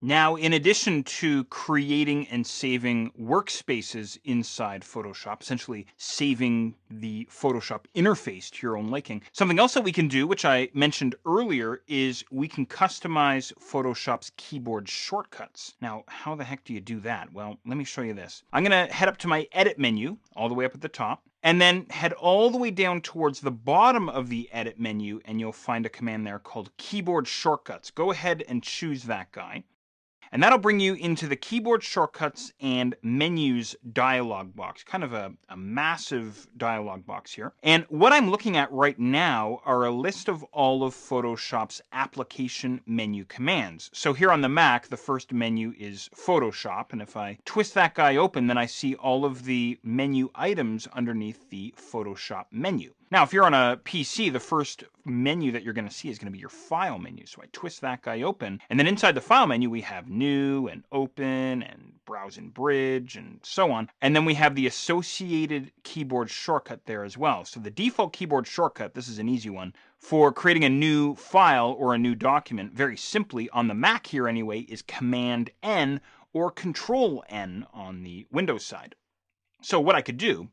Now, in addition to creating and saving workspaces inside Photoshop, essentially saving the Photoshop interface to your own liking, something else that we can do, which I mentioned earlier, is we can customize Photoshop's keyboard shortcuts. Now, how the heck do you do that? Well, let me show you this. I'm going to head up to my Edit menu, all the way up at the top, and then head all the way down towards the bottom of the Edit menu, and you'll find a command there called Keyboard Shortcuts. Go ahead and choose that guy. And that'll bring you into the keyboard shortcuts and menus dialog box, kind of a massive dialog box here. And what I'm looking at right now are a list of all of Photoshop's application menu commands. So here on the Mac, the first menu is Photoshop. And if I twist that guy open, then I see all of the menu items underneath the Photoshop menu. Now, if you're on a PC, the first menu that you're going to see is going to be your file menu. So I twist that guy open, and then inside the file menu, we have new and open and browse and bridge and so on. And then we have the associated keyboard shortcut there as well. So the default keyboard shortcut, this is an easy one, for creating a new file or a new document, very simply on the Mac here anyway, is Command N or Control N on the Windows side. So what I could do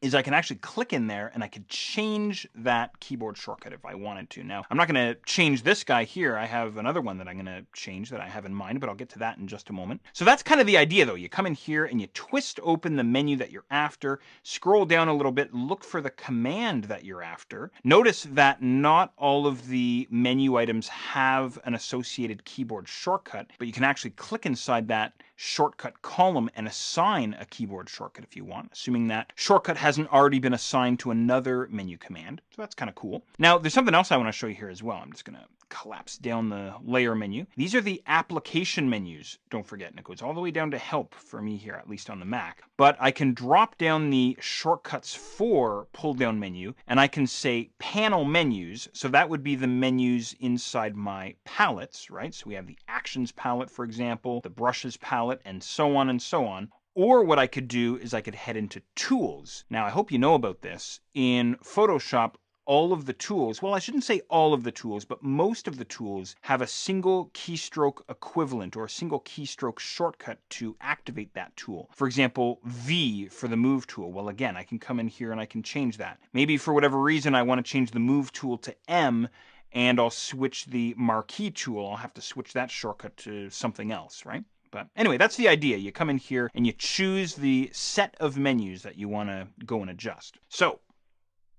is I can actually click in there and I could change that keyboard shortcut if I wanted to. Now, I'm not going to change this guy here. I have another one that I'm going to change that I have in mind, but I'll get to that in just a moment. So that's kind of the idea though. You come in here and you twist open the menu that you're after, scroll down a little bit, look for the command that you're after. Notice that not all of the menu items have an associated keyboard shortcut, but you can actually click inside that shortcut column and assign a keyboard shortcut if you want, assuming that shortcut hasn't already been assigned to another menu command. So that's kind of cool. Now, there's something else I want to show you here as well. I'm just going to collapse down the layer menu. These are the application menus, don't forget, and it goes all the way down to help for me here, at least on the Mac. But I can drop down the shortcuts for pull down menu, and I can say panel menus. So that would be the menus inside my palettes, right? So we have the actions palette, for example, the brushes palette, and so on and so on. Or what I could do is I could head into tools. Now, I hope you know about this. In Photoshop, all of the tools, well, I shouldn't say all of the tools, but most of the tools have a single keystroke equivalent or a single keystroke shortcut to activate that tool. For example, V for the move tool. Well, again, I can come in here and I can change that. Maybe for whatever reason, I want to change the move tool to M, and I'll switch the marquee tool. I'll have to switch that shortcut to something else, right? But anyway, that's the idea. You come in here and you choose the set of menus that you want to go and adjust. So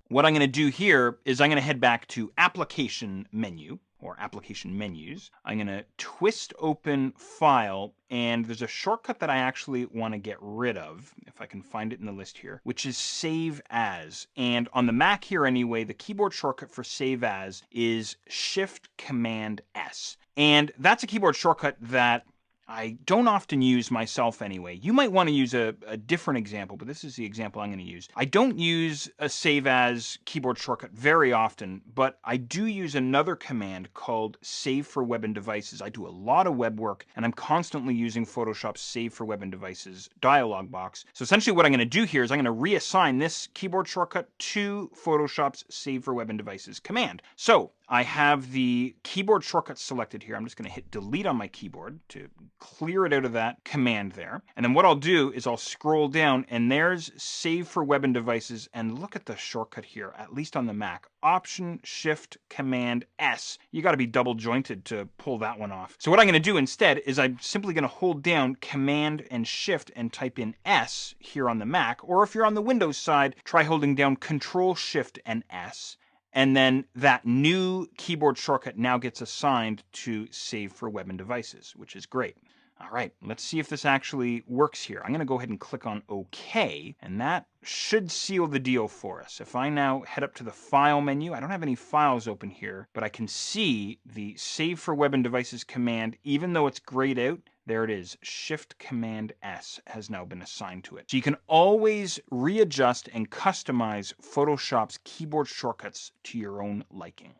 what I'm going to do here is I'm going to head back to Application Menu, or Application Menus. I'm going to twist open File, and there's a shortcut that I actually want to get rid of, if I can find it in the list here, which is Save As. And on the Mac here anyway, the keyboard shortcut for Save As is Shift-Command-S. And that's a keyboard shortcut that I don't often use myself anyway. You might want to use a different example, but this is the example I'm going to use. I don't use a save as keyboard shortcut very often, but I do use another command called Save for Web and Devices. I do a lot of web work, and I'm constantly using Photoshop's Save for Web and Devices dialog box. So essentially what I'm going to do here is I'm going to reassign this keyboard shortcut to Photoshop's Save for Web and Devices command. So I have the keyboard shortcut selected here. I'm just going to hit delete on my keyboard to clear it out of that command there. And then what I'll do is I'll scroll down, and there's Save for Web and Devices, and look at the shortcut here, at least on the Mac. Option Shift Command S. You got to be double jointed to pull that one off. So what I'm going to do instead is I'm simply going to hold down Command and Shift and type in S here on the Mac, or if you're on the Windows side, try holding down Control Shift and S. And then that new keyboard shortcut now gets assigned to Save for Web and Devices, which is great. All right, let's see if this actually works here. I'm going to go ahead and click on OK, and that should seal the deal for us. If I now head up to the File menu, I don't have any files open here, but I can see the Save for Web and Devices command, even though it's grayed out. There it is. Shift Command S has now been assigned to it. So you can always readjust and customize Photoshop's keyboard shortcuts to your own liking.